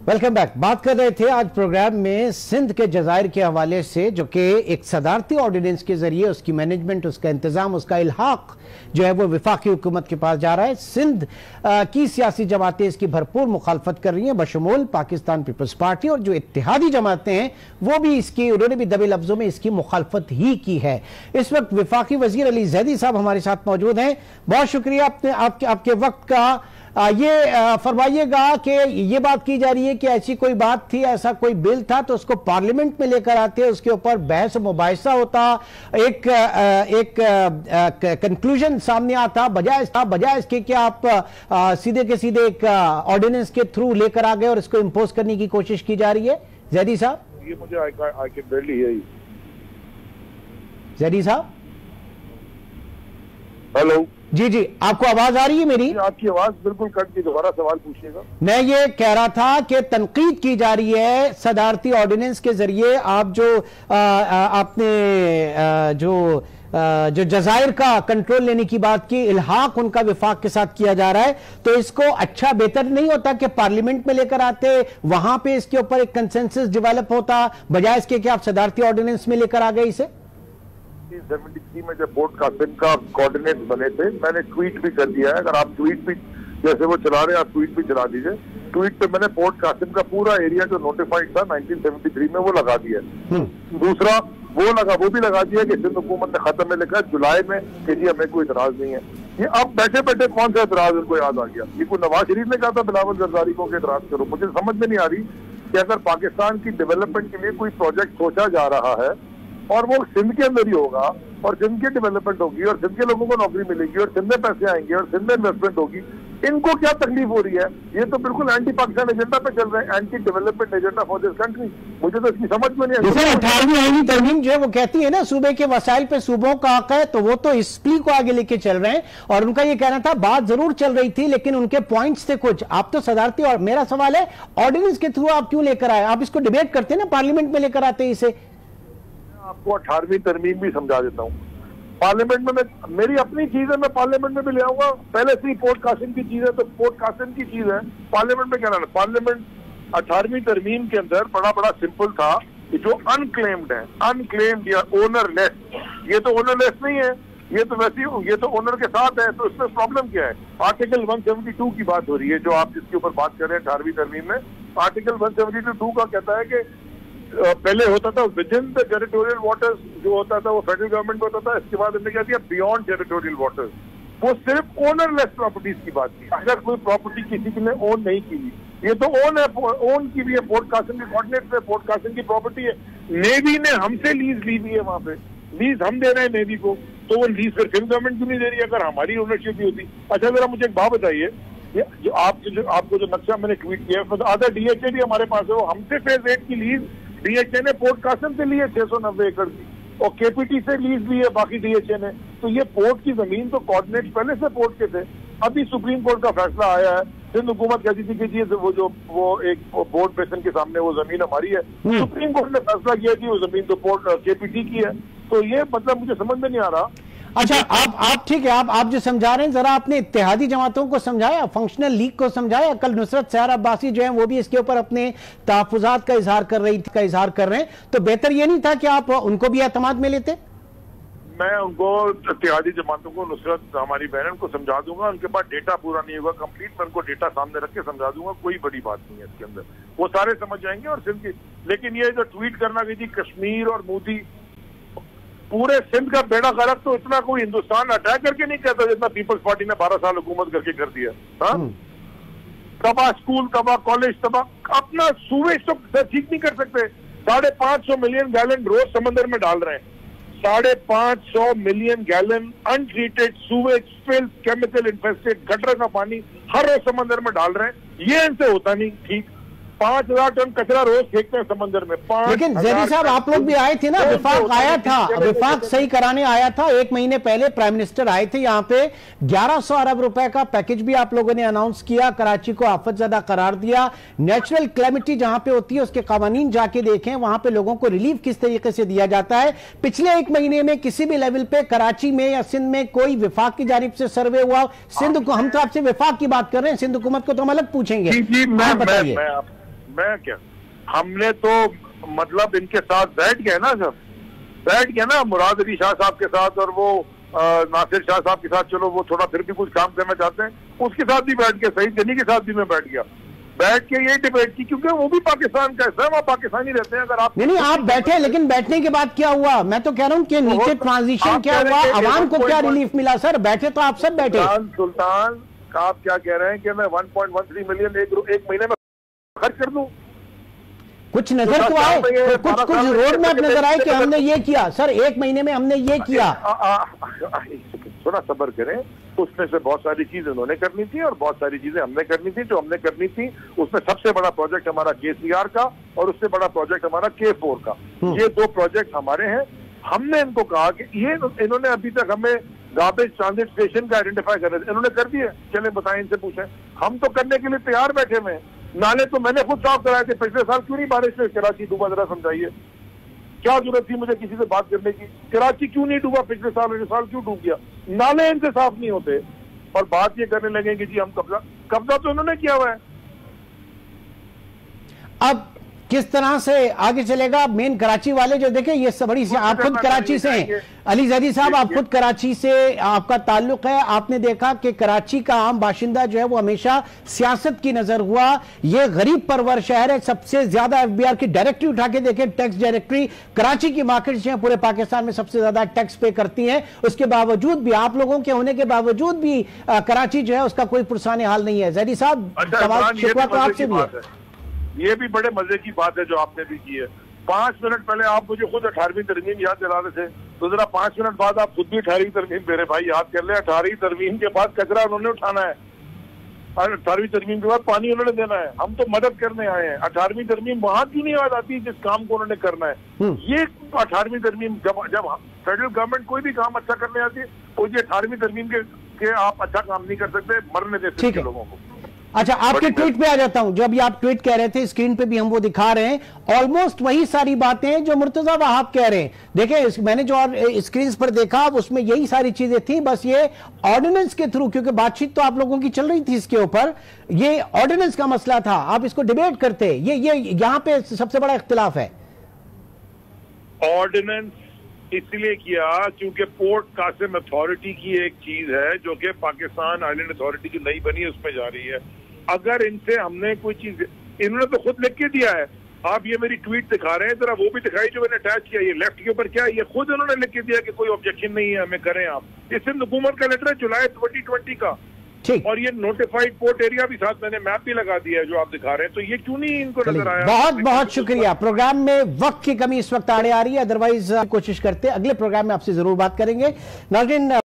Welcome back. बात कर रहे थे आज प्रोग्राम में सिंध के जजायर के हवाले से, जो कि एक सदारती ऑर्डिनेंस के जरिए उसकी मैनेजमेंट, उसका इंतजाम, उसका इल्हाक जो है वो वफाकी हुकूमत के पास जा रहा है। सिंध की सियासी जमातें इसकी भरपूर मुखालफत कर रही हैं, बशमूल पाकिस्तान पीपल्स पार्टी, और जो इत्तेहादी जमातें हैं वो भी इसकी, उन्होंने भी दबे लफ्जों में इसकी मुखालफत ही की है। इस वक्त वफाकी वजीर अली जैदी साहब हमारे साथ मौजूद हैं। बहुत शुक्रिया आपके वक्त का। ये फरमाइएगा कि ये बात की जा रही है कि ऐसी कोई बात थी, ऐसा कोई बिल था तो उसको पार्लियामेंट में लेकर आते, उसके ऊपर बहस मुबाहिसा होता, एक कंक्लूजन सामने आता, बजाय इसके कि आप सीधे के सीधे एक ऑर्डिनेंस के थ्रू लेकर आ गए और इसको इम्पोज करने की कोशिश की जा रही है। जैदी साहब, ये मुझे I can बारली here you. Zaidi साहब, हेलो। जी जी, आपको आवाज आ रही है मेरी? आपकी आवाज बिल्कुल कट गई, दोबारा सवाल पूछिएगा। मैं ये कह रहा था कि तनकीद की जा रही है सदारती ऑर्डिनेंस के जरिए, आप जो आपने जो जजायर का कंट्रोल लेने की बात की, इल्हाक उनका विफाक के साथ किया जा रहा है, तो इसको अच्छा बेहतर नहीं होता कि पार्लियामेंट में लेकर आते, वहां पे इसके ऊपर एक कंसेंसस डेवलप होता, बजाय इसके कि आप सदारती ऑर्डिनेंस में लेकर आ गए इसे? 1973 में जब बोर्ड कासिम का कोऑर्डिनेट बने थे, मैंने ट्वीट भी कर दिया है। अगर आप ट्वीट भी जैसे वो चला रहे हैं, आप ट्वीट भी चला दीजिए। ट्वीट पे मैंने पोर्ट कासिम का पूरा एरिया जो नोटिफाइड था 1973 में वो लगा दिया। दूसरा वो भी लगा दिया कि सिंध हुकूमत ने खत्म में लिखा जुलाई में कि जी हमें कोई इतराज नहीं है। ये अब बैठे बैठे कौन सा इतराज उनको याद आ गया? ये कोई नवाज शरीफ ने कहा था बिलावल जरदारी को कि इतराज करो? मुझे समझ में नहीं आ रही कि अगर पाकिस्तान की डेवलपमेंट के लिए कोई प्रोजेक्ट सोचा जा रहा है और वो सिंध के अंदर ही होगा और सिंध की डेवलपमेंट होगी और सिंध के लोगों को नौकरी मिलेगी और सिंध में पैसे आएंगे और सिंध में इन्वेस्टमेंट होगी, इनको क्या तकलीफ हो रही है? ये तो बिल्कुल एंटी पाकिस्तान एजेंडा पे चल रहे हैं, anti development agenda for this country. मुझे तो इसकी समझ में नहीं आई। 18वीं आईनी तरमीम जो है वो कहती है ना, सूबे के वसाइल पे सूबों का हक है, तो वो तो इस प्ली को आगे लेके चल रहे हैं। और उनका ये कहना था, बात जरूर चल रही थी लेकिन उनके पॉइंट्स थे कुछ। आप तो सदारती, और मेरा सवाल है ऑर्डिनेंस के थ्रू आप क्यों लेकर आए? आप इसको डिबेट करते ना, पार्लियामेंट में लेकर आते इसे। आपको 18वीं तरमीम भी समझा देता हूँ। पार्लियामेंट में मेरी अपनी चीज है, मैं पार्लियामेंट में भी ले आऊंगा। पहले से ही पोर्ट कासिम की चीज है तो पोर्ट कासिम की चीज है, पार्लियामेंट में क्या ना। पार्लियामेंट 18वीं तरमीम के अंदर बड़ा सिंपल था कि जो अनक्लेम्ड है, अनक्लेम्ड या ओनरलेस, ये तो ओनरलेस नहीं है, ये तो वैसे ही, ये तो ओनर के साथ है, तो इसमें प्रॉब्लम क्या है? आर्टिकल 172 की बात हो रही है, जो आप जिसके ऊपर बात कर रहे हैं 18वीं तरमीम में। आर्टिकल 172 का कहता है कि पहले होता था विदिन द टेरिटोरियल वाटर्स, जो होता था वो फेडरल गवर्नमेंट में होता था। इसके बाद हमने क्या दिया, बियॉन्ड टेरिटोरियल वाटर्स। वो सिर्फ ओनरलेस प्रॉपर्टीज की बात की। अगर कोई प्रॉपर्टी किसी ने ओन नहीं की, ये तो ओन है, ओन की भी है, पोर्ट कासिम के कोऑर्डिनेट पे पोर्ट कासिम की प्रॉपर्टी है। नेवी ने हमसे लीज ली हुई है, वहां पे लीज हम दे रहे हैं नेवी को, तो वो लीज फिर सिंध गवर्नमेंट क्यों नहीं दे रही अगर हमारी ओनरशिप भी होती? अच्छा, जरा मुझे एक बात बताइए, जो आपको जो नक्शा मैंने ट्वीट किया है, आधा डीएचए भी हमारे पास है, वो हमसे फेज 8 की लीज डीएचए ने पोर्ट कासिम से ली है 690 एकड़ की, और केपीटी से लीज ली है बाकी डीएचए ने। तो ये पोर्ट की जमीन तो कोऑर्डिनेट पहले से पोर्ट के थे। अभी सुप्रीम कोर्ट का फैसला आया है, सिंध हुकूमत कहती थी कि वो एक बोर्ड बेसिन के सामने वो जमीन हमारी है, सुप्रीम कोर्ट ने फैसला किया कि वो जमीन तो पोर्ट केपीटी की है। तो ये मतलब मुझे समझ में नहीं आ रहा। अच्छा, आप ठीक है, आप जो समझा रहे हैं, जरा आपने इत्तेहादी जमातों को समझाया, फंक्शनल लीग को समझाया। कल नुसरत सयार अब्बासी जो है वो भी इसके ऊपर अपने तहफ़्फ़ुज़ात का इजहार कर रहे हैं, तो बेहतर ये नहीं था कि आप उनको भी एतमाद में लेते? मैं उनको, इत्तेहादी जमातों को, नुसरत हमारी बहन को समझा दूंगा। उनके पास डेटा पूरा नहीं होगा कंप्लीट, मैं उनको डेटा सामने रख के समझा दूंगा। कोई बड़ी बात नहीं है इसके अंदर, वो सारे समझ जाएंगे। और सिंध की, लेकिन ये जो ट्वीट करना कि जी कश्मीर और मोदी, पूरे सिंध का बेड़ा गर्क तो इतना कोई हिंदुस्तान अटैक करके नहीं कहता जितना पीपल्स पार्टी ने 12 साल हुकूमत करके कर दिया। तबाह स्कूल, तबाह कॉलेज, तबाह अपना सूवेज तो ठीक नहीं कर सकते। 550 मिलियन गैलन रोज समंदर में डाल रहे हैं, 550 million gallon untreated sewage, filth, chemical infested gutter का पानी हर रोज समंदर में डाल रहे हैं। ये इनसे होता नहीं ठीक। 5000 टन कचरा रोज फेंकते हैं समंदर में। लेकिन जैदी साहब, आप लोग भी आए थे ना, विफाक आया था, विफाक सही कराने आया था। 1 महीने पहले प्राइम मिनिस्टर आए थे यहाँ पे, 1100 अरब रुपए का पैकेज भी आप लोगों ने अनाउंस किया, कराची को आफत ज़दा करार दिया। नेचुरल क्लेमिटी जहां पे होती है उसके कानून जाके देखें, वहां पे लोगों को रिलीफ किस तरीके से दिया जाता है। पिछले 1 महीने में किसी भी लेवल पे कराची में या सिंध में कोई विफाक की जानिब से सर्वे हुआ? सिंध को, हम तो आपसे विफाक की बात कर रहे हैं, सिंध हुकूमत को तो हम अलग पूछेंगे। मैं क्या, हमने तो मतलब इनके साथ बैठ गए ना सब, बैठ गया ना मुराद अली शाह साहब के साथ और वो नासिर शाह साहब के साथ, चलो वो थोड़ा फिर भी कुछ काम करना चाहते हैं, उसके साथ भी बैठ गया, सईद गनी के साथ भी मैं बैठ गया, बैठ के यही डिबेट की, क्योंकि वो भी पाकिस्तान का हिस्सा है, वहाँ पाकिस्तानी रहते हैं। अगर आप नहीं आप बैठे, लेकिन बैठने के बाद क्या हुआ? मैं तो कह रहा हूँ कि नीचे ट्रांजिशन क्या हुआ, आवाम को क्या रिलीफ मिला? सर बैठे तो आप सब बैठे। सुल्तान आप क्या कह रहे हैं कि मैं 1.13 मिलियन एक महीने में खर्च कर दूं? कुछ नजर तो आए, कुछ रोड मैप नजर आए कि हमने ये किया सर, एक महीने में हमने ये किया। थोड़ा सब्र करें, उसमें से बहुत सारी चीजें उन्होंने करनी थी और बहुत सारी चीजें हमने करनी थी। जो हमने करनी थी उसमें सबसे बड़ा प्रोजेक्ट हमारा KCR का और उससे बड़ा प्रोजेक्ट हमारा K4 का, ये 2 प्रोजेक्ट हमारे हैं। हमने इनको कहा कि ये इन्होंने अभी तक हमें गार्बेज ट्रांजिट स्टेशन का आइडेंटिफाई कर रहे थे, इन्होंने कर दिए, चले बताएं, इनसे पूछें, हम तो करने के लिए तैयार बैठे हुए हैं। नाले तो मैंने खुद साफ कराए थे पिछले साल, क्यों नहीं बारिश में कराची डूबा? जरा समझाइए, क्या जरूरत थी मुझे किसी से बात करने की? कराची क्यों नहीं डूबा पिछले साल, अगले साल क्यों डूब गया? नाले इनसे साफ नहीं होते और बात ये करने लगे कि जी हम कब्जा तो इन्होंने किया हुआ है। अब किस तरह से आगे चलेगा? मेन कराची वाले जो देखें, ये सब बड़ी से, आप खुद कराची से हैं अली जैदी साहब, आप खुद कराची से आपका ताल्लुक है, आपने देखा कि कराची का आम बाशिंदा जो है वो हमेशा सियासत की नजर हुआ। ये गरीब परवर शहर है, सबसे ज्यादा FBR की डायरेक्टरी उठा के देखें, टैक्स डायरेक्टरी, कराची की मार्केट जो है पूरे पाकिस्तान में सबसे ज्यादा टैक्स पे करती है। उसके बावजूद भी, आप लोगों के होने के बावजूद भी कराची जो है उसका कोई पुरसाने हाल नहीं है। जैदी साहब, शिकवा तो आपसे भी है। ये भी बड़े मजे की बात है जो आपने भी की है। 5 मिनट पहले आप मुझे खुद 18वीं तरमीम याद दिला रहे थे, तो जरा 5 मिनट बाद आप खुद भी 18वीं तरमीम मेरे भाई याद कर ले। 18वीं तरमीम के बाद कचरा उन्होंने उठाना है और 18वीं तरमीम के बाद पानी उन्होंने देना है। हम तो मदद करने आए हैं। 18वीं तरमीम वहां क्यों नहीं याद आती जिस काम को उन्होंने करना है? ये 18वीं तरमीम जब फेडरल गवर्नमेंट कोई भी काम अच्छा करने आती है, तो ये 18वीं तरमीम के आप अच्छा काम नहीं कर सकते, मरने देते लोगों को। अच्छा, आपके ट्वीट पे आ जाता हूं, जो अभी आप ट्वीट कह रहे थे, स्क्रीन पे भी हम वो दिखा रहे हैं, ऑलमोस्ट वही सारी बातें हैं जो मुर्तजा वहाब कह रहे हैं। देखें, मैंने जो स्क्रीन पर देखा उसमें यही सारी चीजें थी, बस ये ऑर्डिनेंस के थ्रू, क्योंकि बातचीत तो आप लोगों की चल रही थी इसके ऊपर, ये ऑर्डिनेंस का मसला था, आप इसको डिबेट करते, ये यहां पे सबसे बड़ा इख्तिलाफ है। ऑर्डिनेंस इसलिए किया क्योंकि पोर्ट कासिम अथॉरिटी की एक चीज है जो कि पाकिस्तान आइलैंड अथॉरिटी की नई बनी है, उसमें जा रही है। अगर इनसे हमने कोई चीज, इन्होंने तो खुद लिख के दिया है, आप ये मेरी ट्वीट दिखा रहे हैं, जरा वो भी दिखाई जो मैंने अटैच किया, ये लेफ्ट के ऊपर क्या है, ये खुद उन्होंने लिख के दिया कि कोई ऑब्जेक्शन नहीं है, हमें करें आप। ये सिंध हुकूमत का लेटर है जुलाई 2020 का, और ये नोटिफाइड पोर्ट एरिया भी साथ मैंने मैप भी लगा दिया है जो आप दिखा रहे हैं। तो ये क्यों नहीं इनको नजर आया? बहुत बहुत शुक्रिया। प्रोग्राम में वक्त की कमी इस वक्त आड़े आ रही है, अदरवाइज कोशिश करते अगले प्रोग्राम में आपसे जरूर बात करेंगे। नाज़रीन,